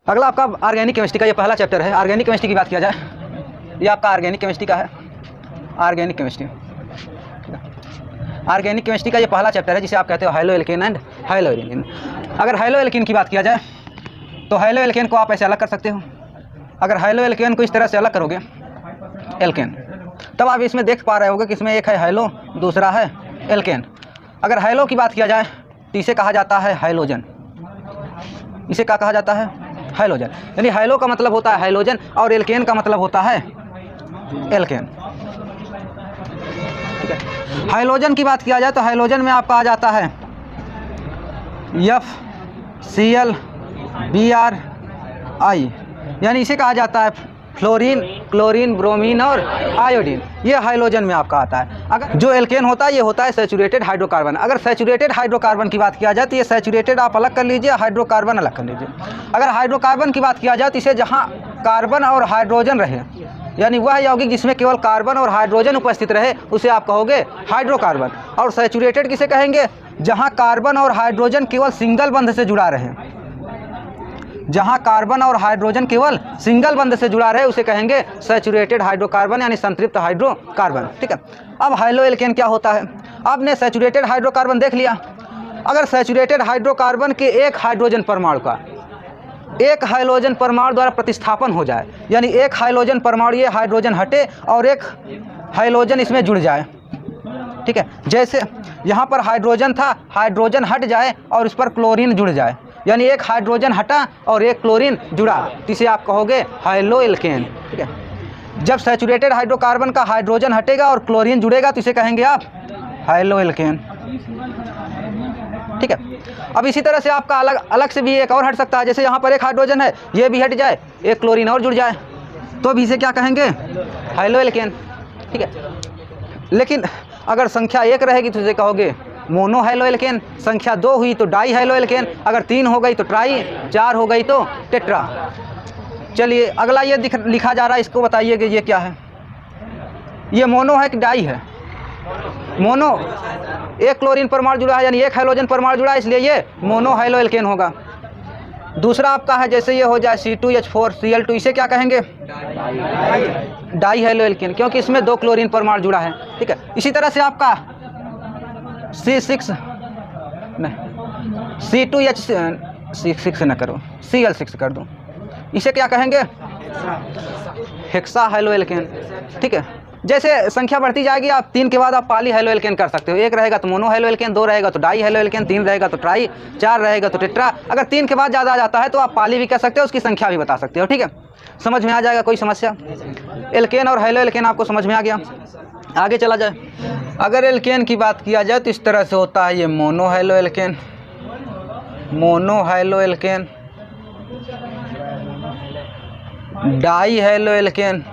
अगला आपका organic chemistry का ये पहला चैप्टर है। ऑर्गेनिक केमिस्ट्री की बात किया जाए, ये आपका ऑर्गेनिक केमिस्ट्री का है। ऑर्गेनिक केमिस्ट्री, ऑर्गेनिक केमिस्ट्री का ये पहला चैप्टर है जिसे आप कहते हो haloalkane and haloalkane. अगर हाइलो एल्केन की बात किया जाए तो हाइलो एल्केन को आप ऐसे अलग कर सकते हो। अगर हाइलो एल्केन को इस तरह से अलग करोगे एल्केन, तब आप इसमें देख पा रहे होगे कि इसमें एक है हाइलो, दूसरा है एल्केन। अगर हाइलो की बात किया जाए तो इसे कहा जाता है हाइलोजन। इसे क्या कहा जाता है? हाइलोजन। यानी हाइलो का मतलब होता है हाइलोजन और एल्केन का मतलब होता है एल्केन। ठीक है। हाइलोजन की बात किया जाए तो हाइलोजन में आपका आ जाता है FCl, Br, I, यानी इसे कहा जाता है फ्लोरीन, क्लोरीन, ब्रोमीन और आयोडीन। ये हाइलोजन में आपका आता है। अगर जो एल्केन होता है ये होता है सैचुरेटेड हाइड्रोकार्बन। अगर सैचुरेटेड हाइड्रोकार्बन की बात किया जाए तो ये सैचुरेटेड आप अलग कर लीजिए, हाइड्रोकार्बन अलग कर लीजिए। अगर हाइड्रोकार्बन की बात किया जाए तो इसे जहाँ कार्बन और हाइड्रोजन रहे, यानी वह यौगिक जिसमें केवल कार्बन और हाइड्रोजन उपस्थित रहे, उसे आप कहोगे हाइड्रोकार्बन। और सैचुरेटेड किसे कहेंगे? जहाँ कार्बन और हाइड्रोजन केवल सिंगल बंध से जुड़ा रहे। जहाँ कार्बन और हाइड्रोजन केवल सिंगल बंध से जुड़ा रहे उसे कहेंगे सैचुरेटेड हाइड्रोकार्बन, यानी संतृप्त हाइड्रोकार्बन। ठीक है। अब हाइलो एल्केन क्या होता है? आपने सैचुरेटेड हाइड्रोकार्बन देख लिया। अगर सैचुरेटेड हाइड्रोकार्बन के एक हाइड्रोजन परमाणु का एक हाइड्रोजन परमाणु द्वारा प्रतिस्थापन हो जाए, यानी एक हाइड्रोजन परमाणु ये हाइड्रोजन हटे और एक हाइड्रोजन इसमें जुड़ जाए। ठीक है। जैसे यहाँ पर हाइड्रोजन था, हाइड्रोजन हट जाए और उस पर क्लोरीन जुड़ जाए, यानी एक हाइड्रोजन हटा और एक क्लोरीन जुड़ा, इसे आप कहोगे हाइलो एल्केन। ठीक है। जब सैचुरेटेड हाइड्रोकार्बन का हाइड्रोजन हटेगा और क्लोरीन जुड़ेगा तो इसे कहेंगे आप हाइलो एल्केन। ठीक है। अब इसी तरह से आपका अलग अलग से भी एक और हट सकता है। जैसे यहाँ पर एक हाइड्रोजन है, ये भी हट जाए, एक क्लोरीन और जुड़ जाए, तो भी इसे क्या कहेंगे? Haloalkane. ठीक है। लेकिन अगर संख्या 1 रहेगी तो इसे कहोगे मोनो हाइलो एल्केन, संख्या 2 हुई तो डाई हाइलो एल्केन, अगर 3 हो गई तो ट्राई, 4 हो गई तो टेट्रा। चलिए अगला ये लिखा जा रहा है, इसको बताइए कि ये क्या है? ये मोनो है कि डाई है? मोनो, एक क्लोरीन परमाणु जुड़ा है, यानी एक हाइड्रोजन परमाणु जुड़ा है, इसलिए ये मोनो हाइलो एल्केन होगा। दूसरा आपका है जैसे ये हो जाए C2H4Cl2, इसे क्या कहेंगे? डाई हाइलो एल्केन, क्योंकि इसमें 2 क्लोरीन परमाणु जुड़ा है। ठीक है। इसी तरह से आपका C2H6 न करो, Cl6 कर दो, इसे क्या कहेंगे? Hexa haloalkane. ठीक है। जैसे संख्या बढ़ती जाएगी, आप 3 के बाद आप पाली हाइलो एल्केन कर सकते हो। 1 रहेगा तो मोनो हाइलो एल्केन, 2 रहेगा तो डाई हाइलो एल्केन, 3 रहेगा तो ट्राई, 4 रहेगा तो टेट्रा। अगर 3 के बाद ज़्यादा आ जाता है तो आप पाली भी कर सकते हो, उसकी संख्या भी बता सकते हो। ठीक है। समझ में आ जाएगा? कोई समस्या? एल्केन और हाइलो एल्केन आपको समझ में आ गया। आगे चला जाए। अगर एल्केन की बात किया जाए तो इस तरह से होता है ये mono haloalkane, mono haloalkane, di haloalkane,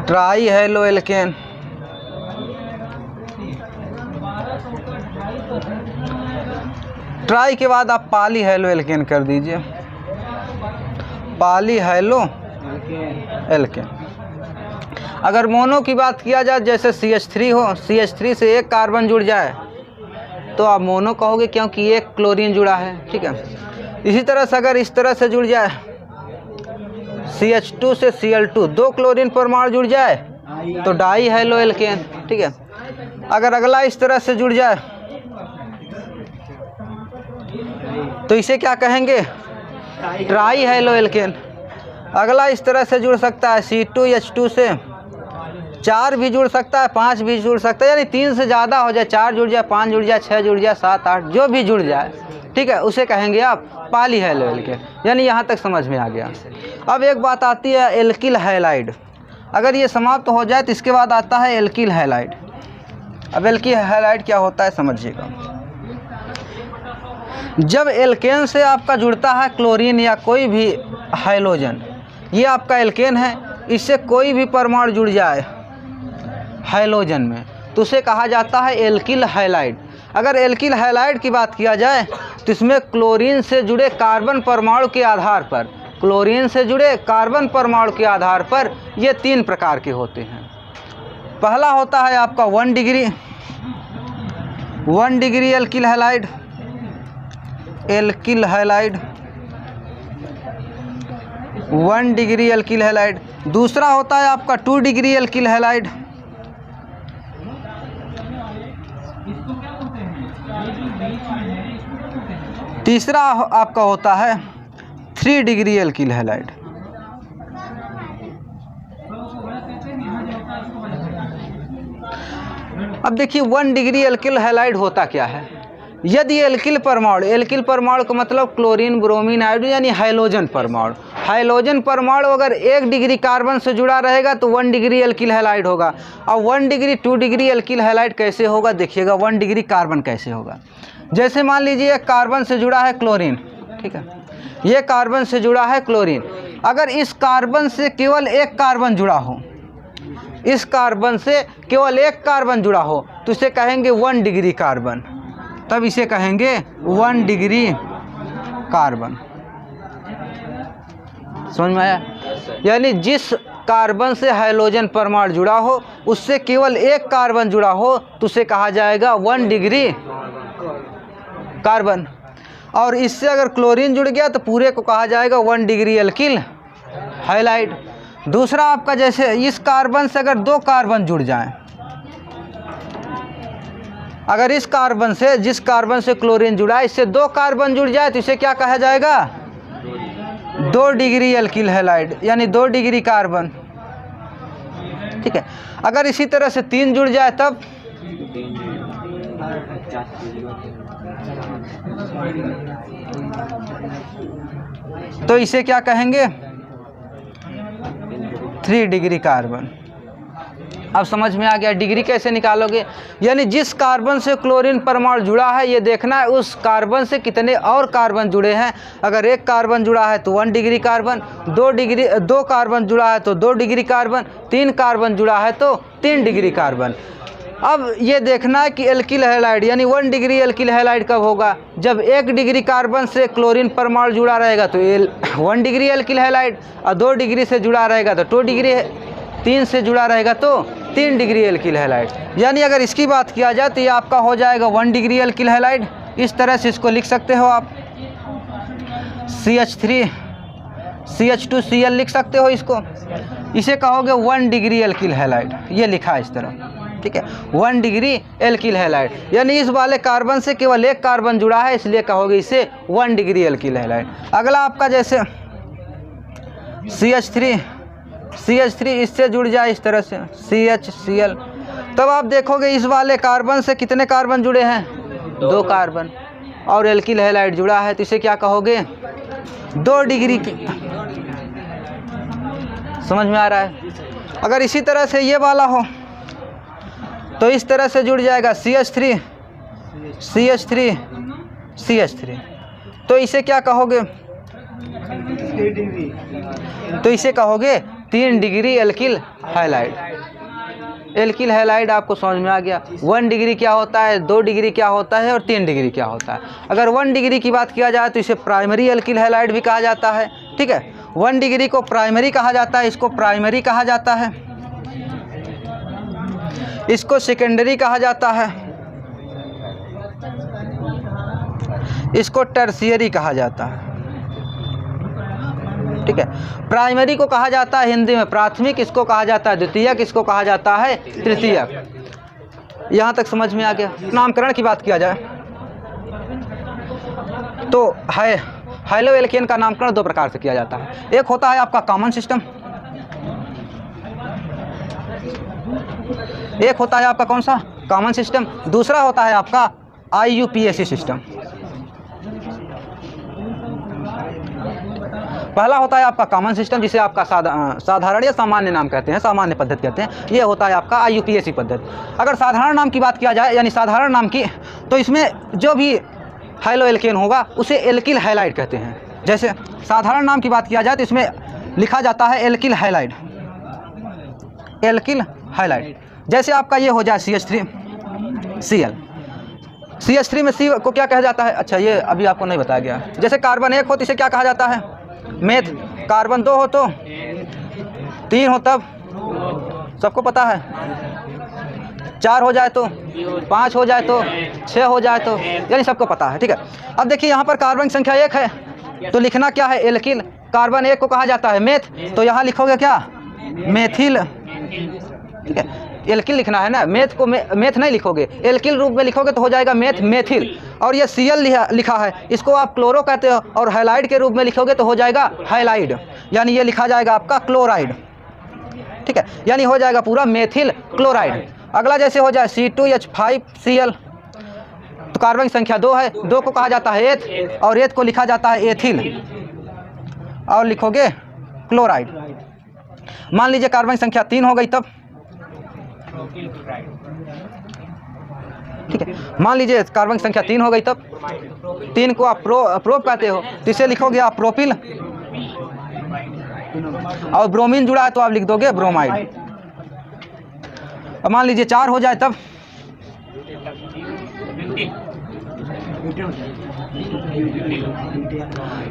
tri haloalkane, tri के बाद आप पाली हाइलो एल्केन कर दीजिए, पाली हाइलो एल्केन। अगर मोनो की बात किया जाए, जैसे CH3 हो, CH3 से एक कार्बन जुड़ जाए तो आप मोनो कहोगे, क्योंकि एक क्लोरीन जुड़ा है। ठीक है। इसी तरह से अगर इस तरह से जुड़ जाए, CH2 से Cl2, 2 क्लोरीन परमाणु जुड़ जाए तो डाई हाइलो एल्केन। ठीक है। अगर अगला इस तरह से जुड़ जाए तो इसे क्या कहेंगे? Tri haloalkane. अगला इस तरह से जुड़ सकता है, C2H2 से 4 भी जुड़ सकता है, 5 भी जुड़ सकता है, यानी 3 से ज़्यादा हो जाए, 4 जुड़ जाए, 5 जुड़ जाए, 6 जुड़ जाए, 7, 8 जो भी जुड़ जाए। ठीक है। उसे कहेंगे आप पाली हाइलो एल्केन। यानी यहाँ तक समझ में आ गया। अब एक बात आती है एल्किल हैलाइड। अगर ये समाप्त हो जाए तो इसके बाद आता है एल्किल हैलाइड। अब एल्किल हैलाइड क्या होता है समझिएगा। जब एल्केन से आपका जुड़ता है क्लोरीन या कोई भी हाइड्रोजन, ये आपका एल्केन है, इससे कोई भी परमाणु जुड़ जाए हाइड्रोजन में तो उसे कहा जाता है एल्किल हैलाइड। अगर एल्किल हैलाइड की बात किया जाए तो इसमें क्लोरीन से जुड़े कार्बन परमाणु के आधार पर, क्लोरीन से जुड़े कार्बन परमाणु के आधार पर ये 3 प्रकार के होते हैं। पहला होता है आपका 1 degree alkyl halide, alkyl halide, 1 degree alkyl halide. दूसरा होता है आपका 2 डिग्री एल्किल हैलाइड। तीसरा आपका होता है 3 डिग्री एल्किल हैलाइड। अब देखिए 1 डिग्री एल्किल हैलाइड होता क्या है। यदि एल्किल परमाणु का मतलब क्लोरीन, ब्रोमीन, आयोडीन यानी हाइलोजन परमाणु। हाइलोजन परमाणु अगर 1 डिग्री कार्बन से जुड़ा रहेगा तो 1 डिग्री एल्किल हैलाइड होगा। अब 1 डिग्री 2 डिग्री एल्किल हैलाइड कैसे होगा देखिएगा। 1 डिग्री कार्बन कैसे होगा, जैसे मान लीजिए एक कार्बन से जुड़ा है क्लोरीन, ठीक है, ये कार्बन से जुड़ा है क्लोरीन। अगर इस कार्बन से केवल एक कार्बन जुड़ा हो, इस कार्बन से केवल एक कार्बन जुड़ा हो तो इसे कहेंगे 1 डिग्री कार्बन, तब इसे कहेंगे 1 डिग्री कार्बन। समझ में आया? यानी जिस कार्बन से हाइड्रोजन परमाणु जुड़ा हो उससे केवल एक कार्बन जुड़ा हो तो उसे कहा जाएगा 1 डिग्री कार्बन। और इससे अगर क्लोरीन जुड़ गया तो पूरे को कहा जाएगा 1 डिग्री एल्किल हैलाइड। दूसरा आपका जैसे इस कार्बन से अगर 2 कार्बन जुड़ जाएं, अगर इस कार्बन से, जिस कार्बन से क्लोरीन जुड़ा है, इससे 2 कार्बन जुड़ जाए तो इसे क्या कहा जाएगा? 2 डिग्री एल्किल हैलाइड यानी 2 डिग्री कार्बन, ठीक है। अगर इसी तरह से 3 जुड़ जाए तब तो इसे क्या कहेंगे? 3 डिग्री कार्बन। अब समझ में आ गया डिग्री कैसे निकालोगे। यानी जिस कार्बन से क्लोरीन परमाणु जुड़ा है ये देखना है उस कार्बन से कितने और कार्बन जुड़े हैं। अगर एक कार्बन जुड़ा है तो 1 डिग्री कार्बन, 2 कार्बन जुड़ा है तो 2 डिग्री कार्बन, 3 कार्बन जुड़ा है तो 3 डिग्री कार्बन। अब ये देखना है कि एल्किल हैलाइड यानी 1 डिग्री एल्किल हैलाइड कब होगा? जब 1 डिग्री कार्बन से क्लोरीन परमाणु जुड़ा रहेगा तो 1 डिग्री एल्किल हैलाइड, और 2 डिग्री से जुड़ा रहेगा तो 2 डिग्री, 3 से जुड़ा रहेगा तो 3 डिग्री एल्किल हैलाइड। यानी अगर इसकी बात किया जाए तो ये आपका हो जाएगा 1 डिग्री एल्किल हैलाइड। इस तरह से इसको लिख सकते हो आप, CH3 CH2Cl लिख सकते हो इसको। इसे कहोगे 1 डिग्री एल्किल हैलाइड, ये लिखा है इस तरह, ठीक है, 1 डिग्री एल्किल हैलाइड। यानी इस वाले कार्बन से केवल एक कार्बन जुड़ा है इसलिए कहोगे इसे 1 डिग्री एल्किल हैलाइड। अगला आपका जैसे CH3 इससे जुड़ जाए इस तरह से CHCl, तब आप देखोगे इस वाले कार्बन से कितने कार्बन जुड़े हैं? 2 कार्बन, और एल्किल हैलाइड जुड़ा है तो इसे क्या कहोगे? 2 डिग्री की। समझ में आ रहा है? अगर इसी तरह से ये वाला हो तो इस तरह से जुड़ जाएगा CH3 तो इसे क्या कहोगे? तो इसे कहोगे 3 degree alkyl halide. Alkyl halide आपको समझ में आ गया। 1 डिग्री क्या होता है, 2 डिग्री क्या होता है और 3 डिग्री क्या होता है। अगर 1 डिग्री की बात किया जाए तो इसे प्राइमरी एल्किल हैलाइड भी कहा जाता है, ठीक है। 1 डिग्री को प्राइमरी कहा जाता है, इसको प्राइमरी कहा जाता है, इसको सेकेंडरी कहा जाता है, इसको टर्शियरी कहा जाता है, ठीक है। प्राइमरी को कहा जाता है हिंदी में प्राथमिक, इसको कहा जाता है द्वितीयक, इसको कहा जाता है तृतीयक। यहाँ तक समझ में आ गया। नामकरण की बात किया जाए तो हाइलो एल्केन का नामकरण 2 प्रकार से किया जाता है। एक होता है आपका कॉमन सिस्टम, एक होता है आपका कौन सा? Common system. दूसरा होता है आपका IUPAC सिस्टम। पहला होता है आपका कॉमन सिस्टम जिसे आपका साधारण या सामान्य नाम कहते हैं, सामान्य पद्धति कहते हैं। ये होता है आपका IUPAC पद्धति। अगर साधारण नाम की बात किया जाए यानी साधारण नाम की, तो इसमें जो भी हाइलो एल्केन होगा उसे एल्किल हैलाइड कहते हैं। जैसे साधारण नाम की बात किया जाए तो इसमें लिखा जाता है एल्किल हैलाइड, एल्किल हैलाइड। जैसे आपका ये हो जाए CH3Cl, CH3 में C को क्या कहा जाता है? अच्छा ये अभी आपको नहीं बताया गया। जैसे कार्बन 1 हो तो इसे क्या कहा जाता है? मेथ। कार्बन 2 हो तो 3 हो तब सबको पता है 4 हो जाए तो, 5 हो जाए तो, 6 हो जाए तो, यानी सबको पता है। ठीक है, अब देखिए यहाँ पर कार्बन संख्या 1 है तो लिखना क्या है, एल्किल। कार्बन 1 को कहा जाता है मेथ, तो यहाँ लिखोगे क्या, मेथिल। ठीक है, एल्किल लिखना है ना, मेथ को मेथ नहीं लिखोगे, एल्किल रूप में लिखोगे तो हो जाएगा मेथ, मेथिल। और ये Cl लिखा है, इसको आप क्लोरो कहते हो, और हैलाइड के रूप में लिखोगे तो हो जाएगा हैलाइड, यानी ये लिखा जाएगा आपका क्लोराइड। ठीक है, यानी हो जाएगा पूरा मेथिल क्लोराइड। अगला जैसे हो जाए C2H5Cl, तो कार्बन संख्या 2 है, 2 को कहा जाता है एथ, और एथ को लिखा जाता है एथिल, और लिखोगे क्लोराइड। मान लीजिए कार्बन संख्या 3 हो गई तब, ठीक है, मान लीजिए कार्बन संख्या 3 हो गई तब, 3 को आप प्रोप कहते हो, तो इसे लिखोगे आप प्रोपिल, और ब्रोमीन जुड़ा है तो आप लिख दोगे ब्रोमाइड। अब मान लीजिए 4 हो जाए तब,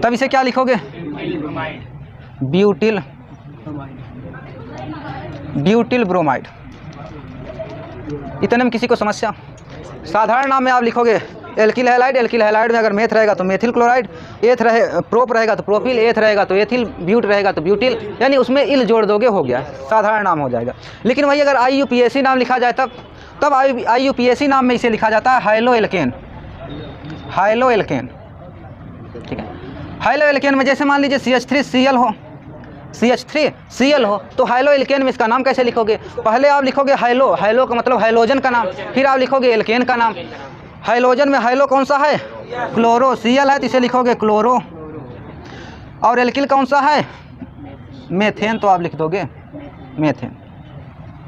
तब इसे क्या लिखोगे, ब्यूटिल, ब्यूटिल ब्रोमाइड। इतने में किसी को समस्या? साधारण नाम में आप लिखोगे एल्किल हैलाइड, एल्किल हैलाइड में अगर मेथ रहेगा तो मेथिल क्लोराइड, एथ प्रोप रहेगा तो प्रोपिल, एथ रहेगा तो एथिल, ब्यूट रहेगा तो ब्यूटिल, यानी उसमें इल जोड़ दोगे, हो गया, साधारण नाम हो जाएगा। लेकिन वही अगर IUPAC नाम लिखा जाए तब IUPAC नाम में इसे लिखा जाता है हाइलो एल्केन, हाइलो एल्केन। ठीक है, हाइलो एल्केन में जैसे मान लीजिए CH3Cl हो, CH3Cl हो, तो हाइलो एल्केन में इसका नाम कैसे लिखोगे, पहले आप लिखोगे हाइलो, हाइलो का मतलब हाइलोजन का नाम, फिर आप लिखोगे एल्केन का नाम। हाइलोजन में हाइलो कौन सा है, क्लोरो, Cl है तो इसे लिखोगे क्लोरो, और एल्किल कौन सा है, मेथेन, तो आप लिख दोगे मेथेन।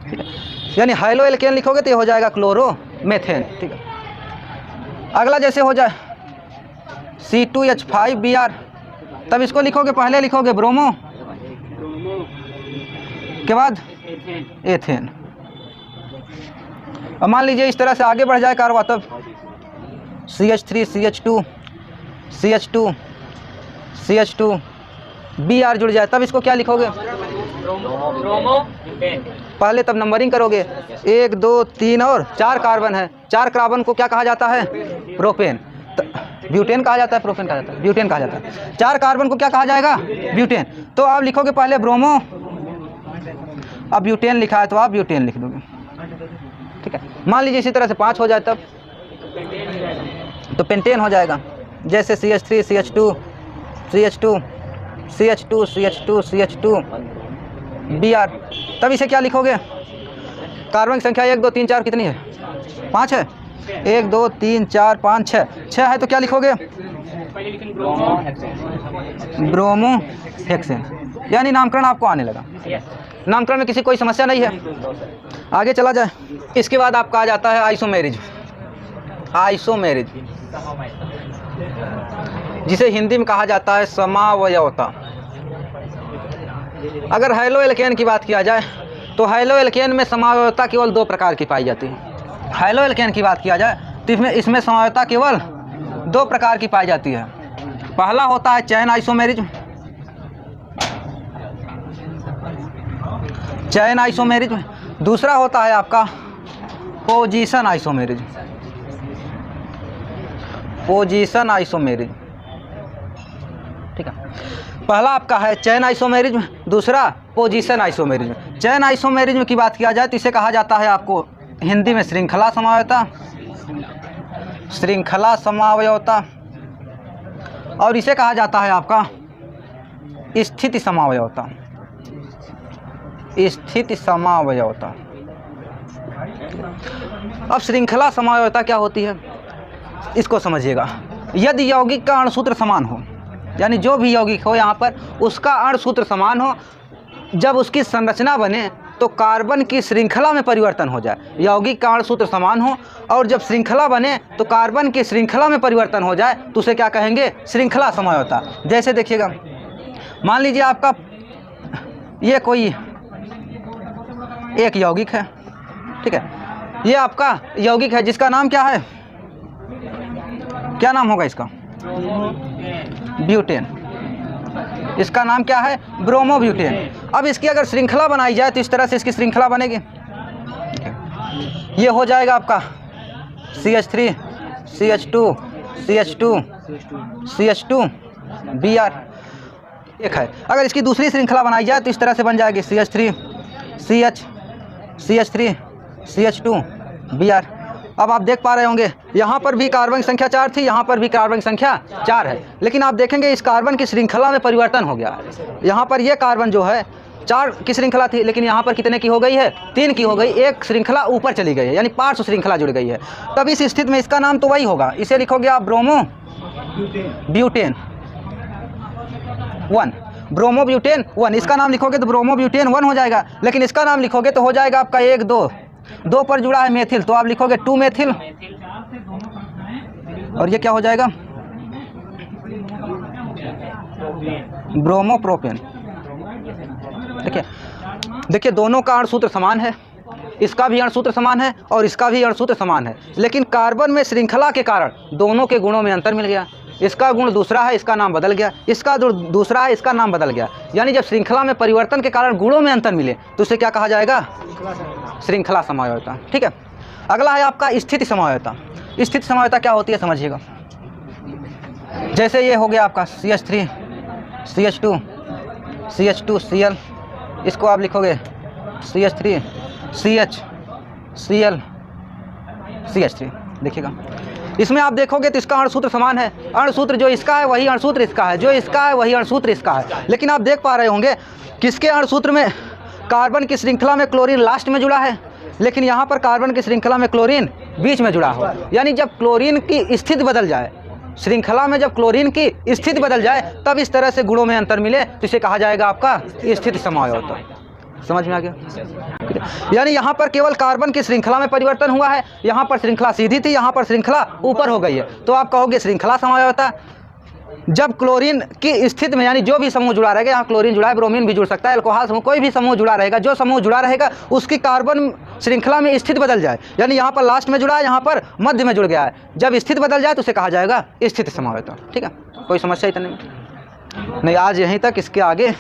ठीक है, यानी हाइलो एल्केन लिखोगे तो ये हो जाएगा क्लोरो मेथेन। ठीक है, अगला जैसे हो जाए C2H5Br, तब इसको लिखोगे, पहले लिखोगे ब्रोमो, के बाद एथेन। अब मान लीजिए इस तरह से आगे बढ़ जाए कारवा, तब CH3 CH2 CH2 CH2 Br जुड़ जाए, तब इसको क्या लिखोगे, पहले तब नंबरिंग करोगे, 1 2 3 और 4 कार्बन है, 4 कार्बन को क्या कहा जाता है, प्रोपेन, ब्यूटेन कहा जाता है, प्रोपेन कहा जाता है, ब्यूटेन कहा जाता है। 4 कार्बन को क्या कहा जाएगा, ब्यूटेन, तो आप लिखोगे पहले ब्रोमो, अब ब्यूटेन लिखा है तो आप ब्यूटेन लिख दोगे। ठीक है, मान लीजिए इसी तरह से 5 हो जाए तब, तो पेंटेन हो जाएगा, जैसे CH3 CH2 CH2 CH2 CH2 CH2 Br, तब इसे क्या लिखोगे, कार्बन संख्या 1 2 3 4 कितनी है, 5 है, 1 2 3 4 5 6 है, तो क्या लिखोगे, ब्रोमो हेक्सेन, यानी नामकरण आपको आने लगा। नामकरण में किसी कोई समस्या नहीं है। आगे चला जाए, इसके बाद आपका आ जाता है आइसोमेरिज, आइसोमेरिज जिसे हिंदी में कहा जाता है समावयवता। अगर हाइलो एल्केन की बात किया जाए तो हाइलो एल्केन में समावयवता केवल 2 प्रकार की पाई जाती है। हाइलो एल्केन की बात किया जाए तो इसमें समावयवता केवल 2 प्रकार की पाई जाती है। पहला होता है चैन आइसोमेरिज्म, चैन आइसोमेरिज्म, दूसरा होता है आपका पोजीशन आइसोमेरिज्म, पोजीशन आइसोमेरिज्म। ठीक है, पहला आपका है चैन आइसोमेरिज्म, दूसरा पोजीशन आइसोमेरिज्म। चैन आइसोमेरिज्म की बात किया जाए तो इसे कहा जाता है आपको हिंदी में श्रृंखला समावयवता, श्रृंखला समावयवता, और इसे कहा जाता है आपका स्थिति समावयवता, स्थिति समावयवता। अब श्रृंखला समावयवता क्या होती है इसको समझिएगा। यदि यौगिक का अणुसूत्र समान हो, यानी जो भी यौगिक हो यहाँ पर उसका अणुसूत्र समान हो, जब उसकी संरचना बने तो कार्बन की श्रृंखला में परिवर्तन हो जाए। यौगिक का अणुसूत्र समान हो और जब श्रृंखला बने तो कार्बन की श्रृंखला में परिवर्तन हो जाए तो उसे क्या कहेंगे, श्रृंखला समावयवता। जैसे देखिएगा, मान लीजिए आपका ये कोई एक यौगिक है, ठीक है, ये आपका यौगिक है जिसका नाम क्या है, क्या नाम होगा इसका, ब्यूटेन। इसका नाम क्या है, ब्रोमोब्यूटेन। अब इसकी अगर श्रृंखला बनाई जाए तो इस तरह से इसकी श्रृंखला बनेगी। ये हो जाएगा आपका CH3 CH2 CH2 CH2 Br एक है। अगर इसकी दूसरी श्रृंखला बनाई जाए तो इस तरह से बन जाएगी CH3 CH CH3 CH2 Br। अब आप देख पा रहे होंगे यहाँ पर भी कार्बन संख्या 4 थी, यहाँ पर भी कार्बन संख्या 4 है, लेकिन आप देखेंगे इस कार्बन की श्रृंखला में परिवर्तन हो गया। यहाँ पर ये कार्बन जो है 4 की श्रृंखला थी, लेकिन यहाँ पर कितने की हो गई है, 3 की हो गई, एक श्रृंखला ऊपर चली गई है, यानी पार्श्व श्रृंखला जुड़ गई है। तब इस स्थिति में इसका नाम तो वही होगा, इसे लिखोगे आप ब्रोमो ब्यूटेन 1, ब्रोमो ब्यूटेन 1, इसका नाम लिखोगे तो ब्रोमो ब्यूटेन 1 हो जाएगा। लेकिन इसका नाम लिखोगे तो हो जाएगा आपका 1 2 पर जुड़ा है मेथिल, तो आप लिखोगे 2 मेथिल, और ये क्या हो जाएगा, ब्रोमो प्रोपेन। देखिए दोनों का अणुसूत्र समान है, इसका भी अणुसूत्र समान है और इसका भी अणुसूत्र समान है, लेकिन कार्बन में श्रृंखला के कारण दोनों के गुणों में अंतर मिल गया। इसका गुण दूसरा है, इसका नाम बदल गया, इसका दूसरा है, इसका नाम बदल गया। यानी जब श्रृंखला में परिवर्तन के कारण गुणों में अंतर मिले तो उसे क्या कहा जाएगा, श्रृंखला समवायता। ठीक है, अगला है आपका स्थिति समवायता। स्थिति समवायता क्या होती है समझिएगा। जैसे ये हो गया आपका CH3 CH2 CH2 Cl, इसको आप लिखोगे CH3 CH Cl CH3। देखिएगा इसमें आप देखोगे तो इसका अणुसूत्र समान है, अणुसूत्र जो इसका है वही अणुसूत्र इसका है, जो इसका है वही अणुसूत्र इसका है। लेकिन आप देख पा रहे होंगे किसके अणुसूत्र में कार्बन की श्रृंखला में क्लोरीन लास्ट में जुड़ा है, लेकिन यहाँ पर कार्बन की श्रृंखला में क्लोरीन बीच में जुड़ा हो। यानी जब क्लोरीन की स्थिति बदल जाए, श्रृंखला में जब क्लोरीन की स्थिति बदल जाए, तब इस तरह से गुणों में अंतर मिले तो इसे कहा जाएगा आपका स्थिति समवायता। समझ में आ गया। यानी यहाँ पर केवल कार्बन की श्रृंखला में परिवर्तन हुआ है, यहाँ पर श्रृंखला सीधी थी, यहाँ पर श्रृंखला ऊपर हो गई है, तो आप कहोगे श्रृंखला समवायता। जब क्लोरीन की स्थिति में, यानी जो भी समूह जुड़ा रहेगा, यहाँ क्लोरीन जुड़ा है, ब्रोमीन भी जुड़ सकता है, अल्कोहल समूह, कोई भी समूह जुड़ा रहेगा, जो समूह जुड़ा रहेगा उसकी कार्बन श्रृंखला में स्थिति बदल जाए, यानी यहाँ पर लास्ट में जुड़ा है, यहाँ पर मध्य में जुड़ गया है, जब स्थिति बदल जाए तो उसे कहा जाएगा स्थिति समवायता। ठीक है, कोई समस्या इतनी नहीं। आज यहीं तक, इसके आगे